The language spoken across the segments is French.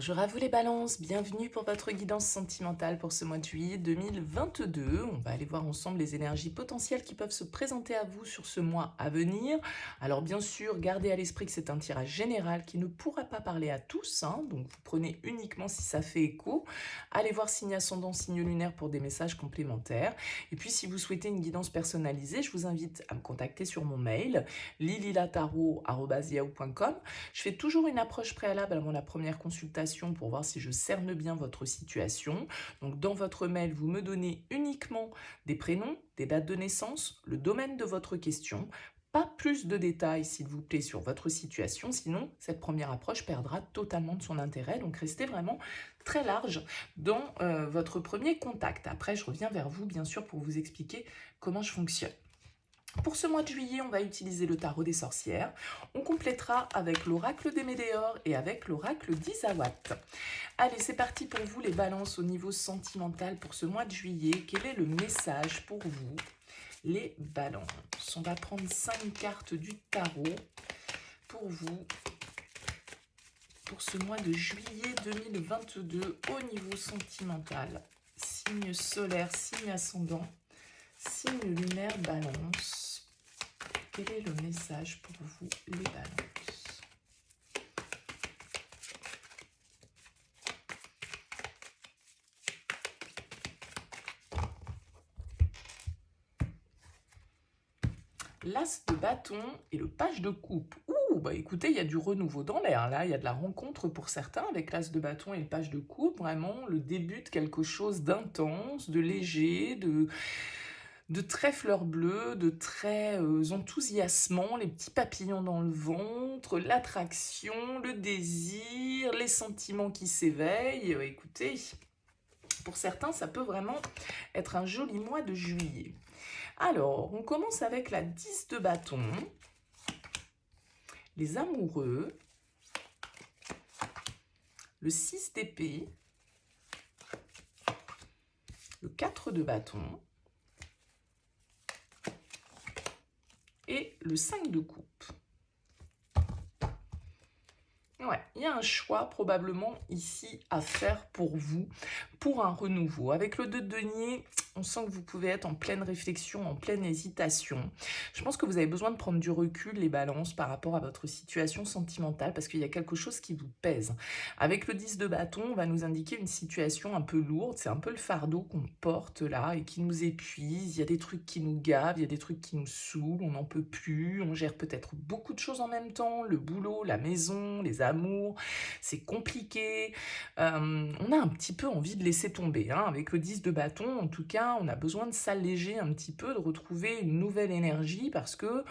Bonjour à vous les balances, bienvenue pour votre guidance sentimentale pour ce mois de juillet 2022. On va aller voir ensemble les énergies potentielles qui peuvent se présenter à vous sur ce mois à venir. Alors bien sûr, gardez à l'esprit que c'est un tirage général qui ne pourra pas parler à tous, donc vous prenez uniquement si ça fait écho. Allez voir signe ascendant, signe lunaire pour des messages complémentaires. Et puis si vous souhaitez une guidance personnalisée, je vous invite à me contacter sur mon mail lililatarot@yahoo.com. Je fais toujours une approche préalable avant la première consultation pour voir si je cerne bien votre situation. Donc dans votre mail, vous me donnez uniquement des prénoms, des dates de naissance, le domaine de votre question. Pas plus de détails, s'il vous plaît, sur votre situation, sinon cette première approche perdra totalement de son intérêt. Donc restez vraiment très large dans votre premier contact. Après, je reviens vers vous, bien sûr, pour vous expliquer comment je fonctionne. Pour ce mois de juillet, on va utiliser le tarot des sorcières. On complétera avec l'oracle des Médéors et avec l'oracle d'Isawat. Allez, c'est parti pour vous les balances au niveau sentimental pour ce mois de juillet. Quel est le message pour vous, les balances? On va prendre 5 cartes du tarot pour vous pour ce mois de juillet 2022 au niveau sentimental. Signe solaire, signe ascendant, signe lunaire, balance. Quel est le message pour vous, les balances? L'as de bâton et le page de coupe. Ouh, bah écoutez, il y a du renouveau dans l'air, là. Il y a de la rencontre pour certains avec l'as de bâton et le page de coupe. Vraiment, le début de quelque chose d'intense, de léger, de très fleur bleue, de très enthousiasmant, les petits papillons dans le ventre, l'attraction, le désir, les sentiments qui s'éveillent. Écoutez, pour certains, ça peut vraiment être un joli mois de juillet. Alors, on commence avec la 10 de bâton, les amoureux, le 6 d'épée, le 4 de bâton et le 5 de coupe. Ouais, il y a un choix probablement ici à faire pour vous, pour un renouveau. Avec le 2 de denier, on sent que vous pouvez être en pleine réflexion, en pleine hésitation. Je pense que vous avez besoin de prendre du recul, les balances, par rapport à votre situation sentimentale, parce qu'il y a quelque chose qui vous pèse. Avec le 10 de bâton, on va nous indiquer une situation un peu lourde, c'est un peu le fardeau qu'on porte là et qui nous épuise. Il y a des trucs qui nous gavent, il y a des trucs qui nous saoulent, on n'en peut plus, on gère peut-être beaucoup de choses en même temps, le boulot, la maison, les amours, c'est compliqué. On a un petit peu envie de laisser tomber, avec le 10 de bâton, en tout cas, on a besoin de s'alléger un petit peu, de retrouver une nouvelle énergie parce que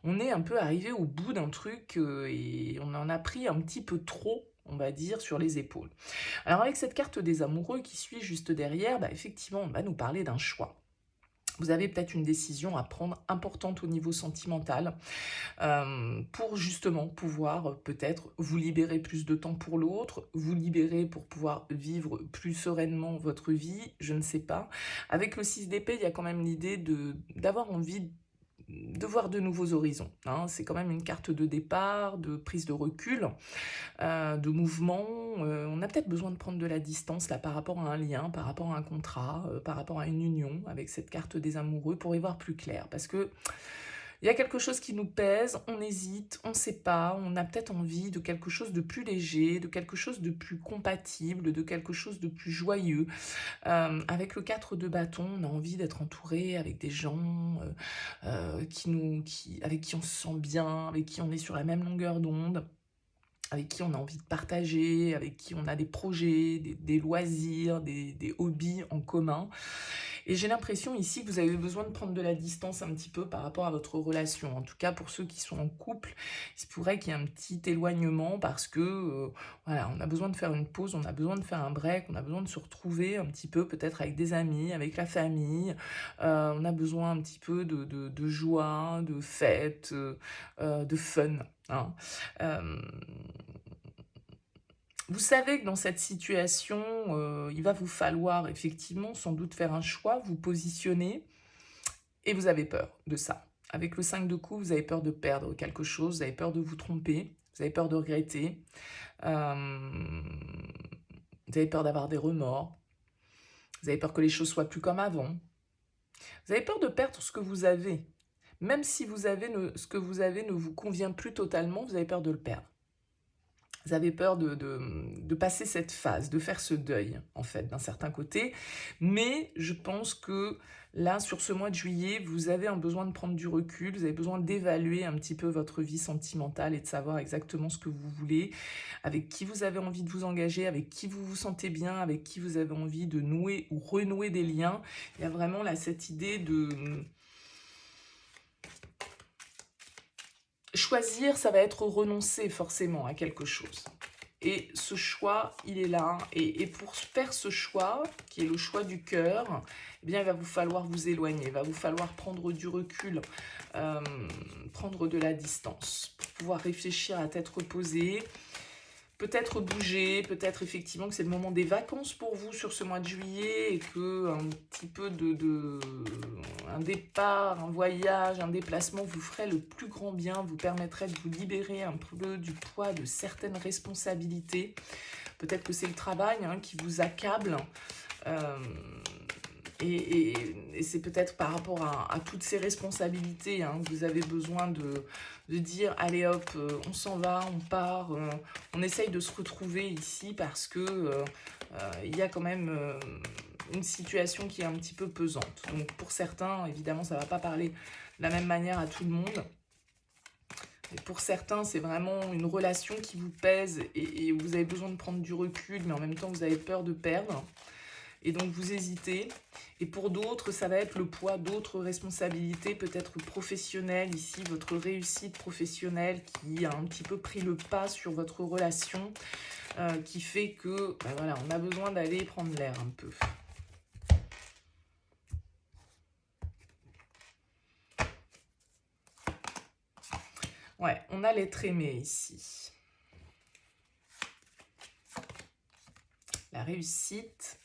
on est un peu arrivé au bout d'un truc et on en a pris un petit peu trop, on va dire, sur les épaules. Alors avec cette carte des amoureux qui suit juste derrière, effectivement, on va nous parler d'un choix. Vous avez peut-être une décision à prendre importante au niveau sentimental pour justement pouvoir peut-être vous libérer plus de temps pour l'autre, vous libérer pour pouvoir vivre plus sereinement votre vie, je ne sais pas. Avec le 6 d'épée, il y a quand même l'idée d'avoir envie de voir de nouveaux horizons. C'est quand même une carte de départ, de prise de recul, de mouvement. On a peut-être besoin de prendre de la distance là par rapport à un lien, par rapport à un contrat, par rapport à une union avec cette carte des amoureux pour y voir plus clair. Parce que il y a quelque chose qui nous pèse, on hésite, on ne sait pas, on a peut-être envie de quelque chose de plus léger, de quelque chose de plus compatible, de quelque chose de plus joyeux. Avec le 4 de bâton, on a envie d'être entouré avec des gens avec qui on se sent bien, avec qui on est sur la même longueur d'onde, avec qui on a envie de partager, avec qui on a des projets, des loisirs, des hobbies en commun. Et j'ai l'impression ici que vous avez besoin de prendre de la distance un petit peu par rapport à votre relation. En tout cas, pour ceux qui sont en couple, il se pourrait qu'il y ait un petit éloignement parce que, voilà, on a besoin de faire une pause, on a besoin de faire un break, on a besoin de se retrouver un petit peu peut-être avec des amis, avec la famille. On a besoin un petit peu de joie, de fête, de fun. Euh, Vous savez que dans cette situation, il va vous falloir effectivement sans doute faire un choix, vous positionner, et vous avez peur de ça. Avec le 5 de coups, vous avez peur de perdre quelque chose, vous avez peur de vous tromper, Vous avez peur de regretter. Vous avez peur d'avoir des remords. Vous avez peur que les choses soient plus comme avant. Vous avez peur de perdre ce que vous avez. Même si ce que vous avez ne vous convient plus totalement, vous avez peur de le perdre. Vous avez peur de passer cette phase, de faire ce deuil, en fait, d'un certain côté. Mais je pense que là, sur ce mois de juillet, vous avez un besoin de prendre du recul, vous avez besoin d'évaluer un petit peu votre vie sentimentale et de savoir exactement ce que vous voulez, avec qui vous avez envie de vous engager, avec qui vous vous sentez bien, avec qui vous avez envie de nouer ou renouer des liens. Il y a vraiment là cette idée de... Choisir, ça va être renoncer forcément à quelque chose. Et ce choix, il est là. Et pour faire ce choix, qui est le choix du cœur, eh bien, il va vous falloir vous éloigner. Il va vous falloir prendre du recul, prendre de la distance pour pouvoir réfléchir à tête reposée. Peut-être bouger, peut-être effectivement que c'est le moment des vacances pour vous sur ce mois de juillet et que un petit peu un départ, un voyage, un déplacement vous ferait le plus grand bien, vous permettrait de vous libérer un peu du poids de certaines responsabilités. Peut-être que c'est le travail qui vous accable. Et c'est peut-être par rapport à toutes ces responsabilités que vous avez besoin de dire allez hop, on s'en va, on part, on essaye de se retrouver ici parce que il y a quand même une situation qui est un petit peu pesante. Donc pour certains, évidemment, ça ne va pas parler de la même manière à tout le monde. Et pour certains, c'est vraiment une relation qui vous pèse et vous avez besoin de prendre du recul, mais en même temps, vous avez peur de perdre. Et donc, vous hésitez. Et pour d'autres, ça va être le poids d'autres responsabilités, peut-être professionnelles. Ici, votre réussite professionnelle qui a un petit peu pris le pas sur votre relation, qui fait que, voilà, on a besoin d'aller prendre l'air un peu. Ouais, on a l'être aimé ici. La réussite.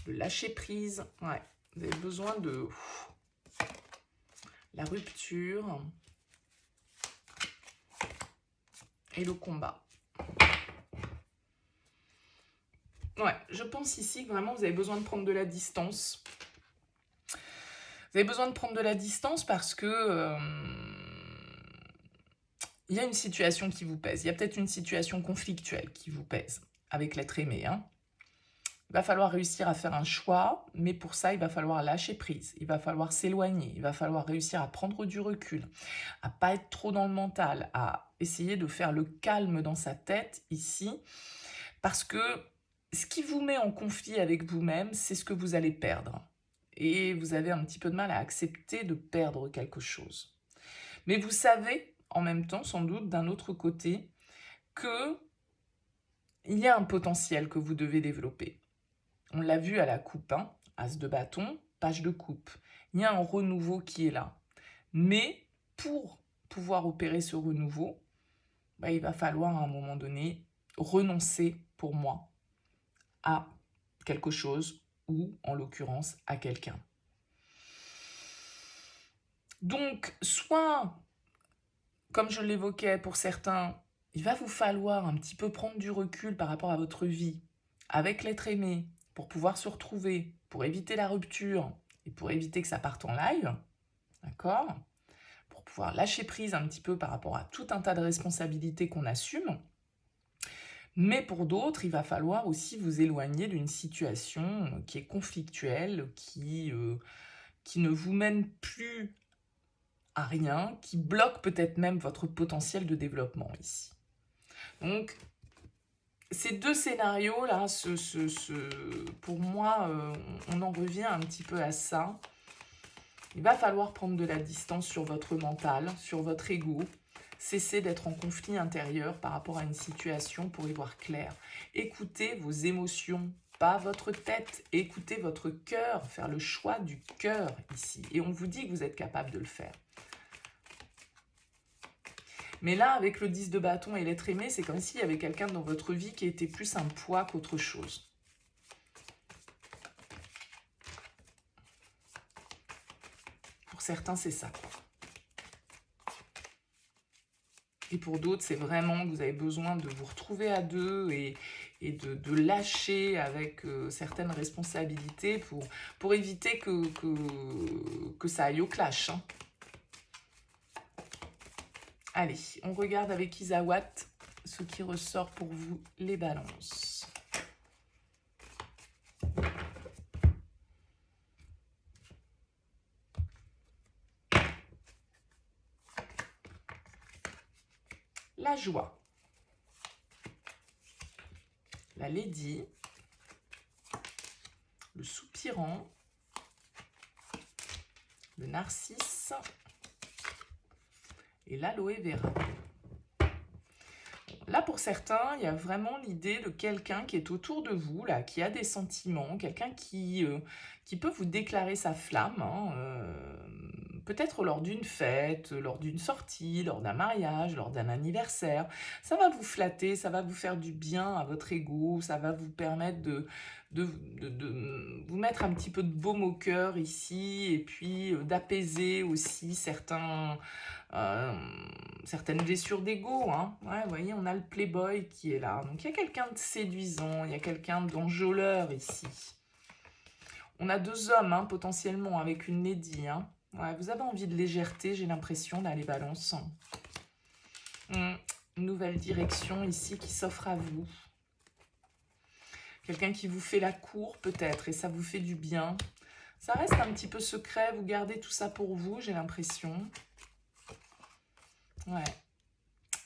Le lâcher prise. Ouais, vous avez besoin de... La rupture. Et le combat. Ouais, je pense ici que vraiment vous avez besoin de prendre de la distance. Vous avez besoin de prendre de la distance parce que il y a une situation qui vous pèse. Il y a peut-être une situation conflictuelle qui vous pèse avec l'être aimé. Il va falloir réussir à faire un choix, mais pour ça, il va falloir lâcher prise. Il va falloir s'éloigner. Il va falloir réussir à prendre du recul, à pas être trop dans le mental, à essayer de faire le calme dans sa tête ici. Parce que ce qui vous met en conflit avec vous-même, c'est ce que vous allez perdre. Et vous avez un petit peu de mal à accepter de perdre quelque chose. Mais vous savez, en même temps, sans doute, d'un autre côté, qu'il y a un potentiel que vous devez développer. On l'a vu à la coupe, as de bâton, page de coupe. Il y a un renouveau qui est là. Mais pour pouvoir opérer ce renouveau, il va falloir à un moment donné renoncer, pour moi, à quelque chose ou, en l'occurrence, à quelqu'un. Donc, soit, comme je l'évoquais pour certains, il va vous falloir un petit peu prendre du recul par rapport à votre vie, avec l'être aimé, pour pouvoir se retrouver, pour éviter la rupture et pour éviter que ça parte en live, d'accord ? Pour pouvoir lâcher prise un petit peu par rapport à tout un tas de responsabilités qu'on assume. Mais pour d'autres, il va falloir aussi vous éloigner d'une situation qui est conflictuelle, qui ne vous mène plus à rien, qui bloque peut-être même votre potentiel de développement ici. Donc, ces deux scénarios-là, pour moi, on en revient un petit peu à ça. Il va falloir prendre de la distance sur votre mental, sur votre ego, cesser d'être en conflit intérieur par rapport à une situation pour y voir clair. Écoutez vos émotions, pas votre tête. Écoutez votre cœur, faire le choix du cœur ici. Et on vous dit que vous êtes capable de le faire. Mais là, avec le 10 de bâton et l'être aimé, c'est comme s'il y avait quelqu'un dans votre vie qui était plus un poids qu'autre chose. Pour certains, c'est ça. Et pour d'autres, c'est vraiment que vous avez besoin de vous retrouver à deux et de lâcher avec certaines responsabilités pour éviter que ça aille au clash, hein. Allez, on regarde avec Isawat ce qui ressort pour vous, les balances. La joie. La lady. Le soupirant. Le narcisse. Et l'aloe vera. Là, pour certains, il y a vraiment l'idée de quelqu'un qui est autour de vous, là, qui a des sentiments, quelqu'un qui peut vous déclarer sa flamme, hein, peut-être lors d'une fête, lors d'une sortie, lors d'un mariage, lors d'un anniversaire. Ça va vous flatter, ça va vous faire du bien à votre ego, ça va vous permettre de vous mettre un petit peu de baume au cœur ici, et puis d'apaiser aussi certaines blessures d'ego, hein. Ouais, vous voyez, on a le playboy qui est là. Donc, il y a quelqu'un de séduisant, il y a quelqu'un d'enjôleur ici. On a deux hommes, hein, potentiellement, avec une lady, hein. Ouais, vous avez envie de légèreté, j'ai l'impression, là, les balances. Une nouvelle direction ici qui s'offre à vous. Quelqu'un qui vous fait la cour, peut-être, et ça vous fait du bien. Ça reste un petit peu secret, vous gardez tout ça pour vous, j'ai l'impression. Ouais,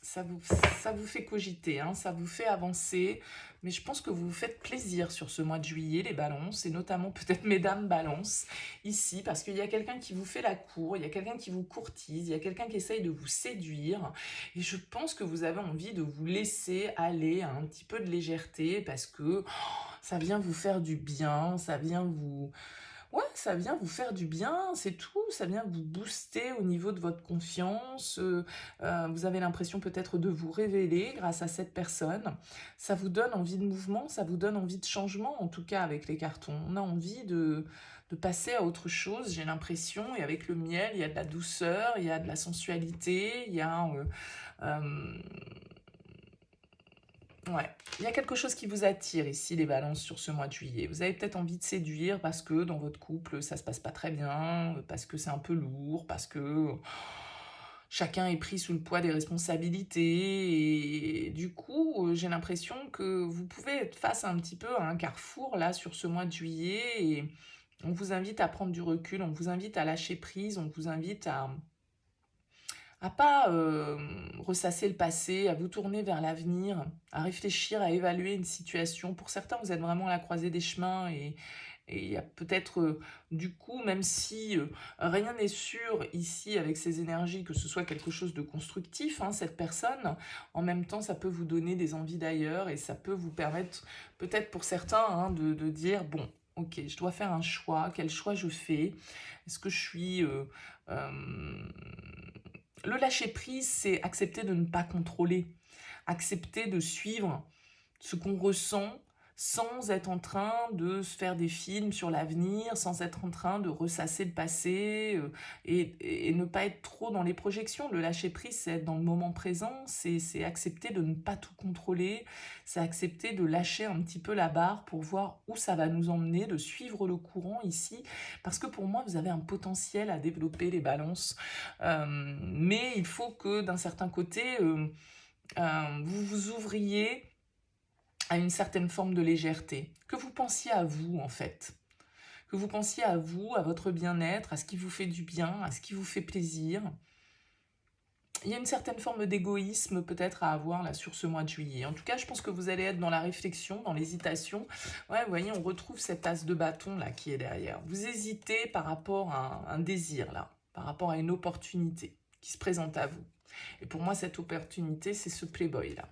ça vous fait cogiter, hein, ça vous fait avancer, mais je pense que vous vous faites plaisir sur ce mois de juillet, les balances, et notamment peut-être mesdames balances, ici, parce qu'il y a quelqu'un qui vous fait la cour, il y a quelqu'un qui vous courtise, il y a quelqu'un qui essaye de vous séduire, et je pense que vous avez envie de vous laisser aller à un petit peu de légèreté, parce que ça vient vous faire du bien, ça vient vous... Ouais, ça vient vous faire du bien, c'est tout. Ça vient vous booster au niveau de votre confiance. Vous avez l'impression peut-être de vous révéler grâce à cette personne. Ça vous donne envie de mouvement, ça vous donne envie de changement, en tout cas avec les cartons. On a envie de passer à autre chose, j'ai l'impression. Et avec le miel, il y a de la douceur, il y a de la sensualité, il y a... ouais, il y a quelque chose qui vous attire ici, les balances, sur ce mois de juillet. Vous avez peut-être envie de séduire parce que dans votre couple, ça se passe pas très bien, parce que c'est un peu lourd, parce que chacun est pris sous le poids des responsabilités. Et du coup, j'ai l'impression que vous pouvez être face à un petit peu à un carrefour, là, sur ce mois de juillet. Et on vous invite à prendre du recul, on vous invite à lâcher prise, on vous invite à pas ressasser le passé, à vous tourner vers l'avenir, à réfléchir, à évaluer une situation. Pour certains, vous êtes vraiment à la croisée des chemins et il y a peut-être, du coup, même si rien n'est sûr ici avec ces énergies, que ce soit quelque chose de constructif, hein, cette personne, en même temps, ça peut vous donner des envies d'ailleurs et ça peut vous permettre, peut-être pour certains, hein, de dire, bon, ok, je dois faire un choix, quel choix je fais? Est-ce que je suis... le lâcher-prise, c'est accepter de ne pas contrôler, accepter de suivre ce qu'on ressent sans être en train de se faire des films sur l'avenir, sans être en train de ressasser le passé et ne pas être trop dans les projections. Le lâcher-prise, c'est être dans le moment présent, c'est accepter de ne pas tout contrôler, c'est accepter de lâcher un petit peu la barre pour voir où ça va nous emmener, de suivre le courant ici, parce que pour moi, vous avez un potentiel à développer les balances, mais il faut que d'un certain côté, vous vous ouvriez à une certaine forme de légèreté, que vous pensiez à vous en fait, que vous pensiez à vous, à votre bien-être, à ce qui vous fait du bien, à ce qui vous fait plaisir. Il y a une certaine forme d'égoïsme peut-être à avoir là sur ce mois de juillet. En tout cas, je pense que vous allez être dans la réflexion, dans l'hésitation. Ouais, vous voyez, on retrouve cette as de bâton là qui est derrière. Vous hésitez par rapport à un désir là, par rapport à une opportunité qui se présente à vous. Et pour moi, cette opportunité, c'est ce playboy là.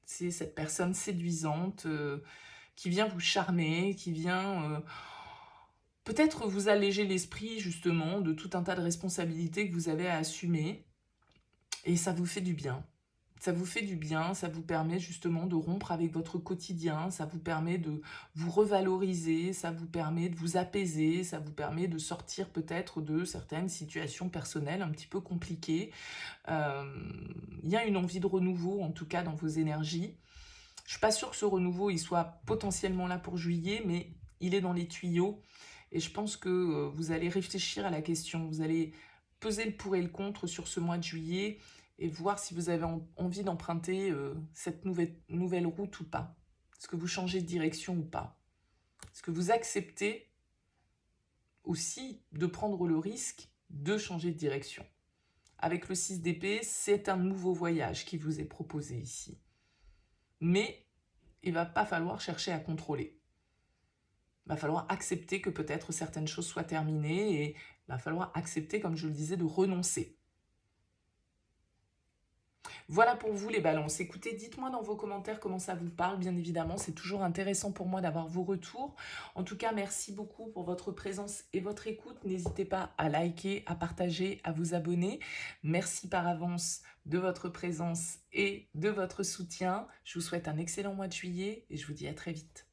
C'est cette personne séduisante qui vient vous charmer, qui vient peut-être vous alléger l'esprit justement de tout un tas de responsabilités que vous avez à assumer. Et ça vous fait du bien. Ça vous fait du bien, ça vous permet justement de rompre avec votre quotidien, ça vous permet de vous revaloriser, ça vous permet de vous apaiser, ça vous permet de sortir peut-être de certaines situations personnelles un petit peu compliquées. Il y a une envie de renouveau, en tout cas dans vos énergies. Je suis pas sûre que ce renouveau, il soit potentiellement là pour juillet, mais il est dans les tuyaux. Et je pense que vous allez réfléchir à la question, vous allez peser le pour et le contre sur ce mois de juillet et voir si vous avez envie d'emprunter cette nouvelle route ou pas. Est-ce que vous changez de direction ou pas? Est-ce que vous acceptez aussi de prendre le risque de changer de direction? Avec le 6 d'épée, c'est un nouveau voyage qui vous est proposé ici. Mais il va pas falloir chercher à contrôler. Il va falloir accepter que peut-être certaines choses soient terminées et il va falloir accepter, comme je le disais, de renoncer. Voilà pour vous les balances. Écoutez, dites-moi dans vos commentaires comment ça vous parle, bien évidemment. C'est toujours intéressant pour moi d'avoir vos retours. En tout cas, merci beaucoup pour votre présence et votre écoute. N'hésitez pas à liker, à partager, à vous abonner. Merci par avance de votre présence et de votre soutien. Je vous souhaite un excellent mois de juillet et je vous dis à très vite.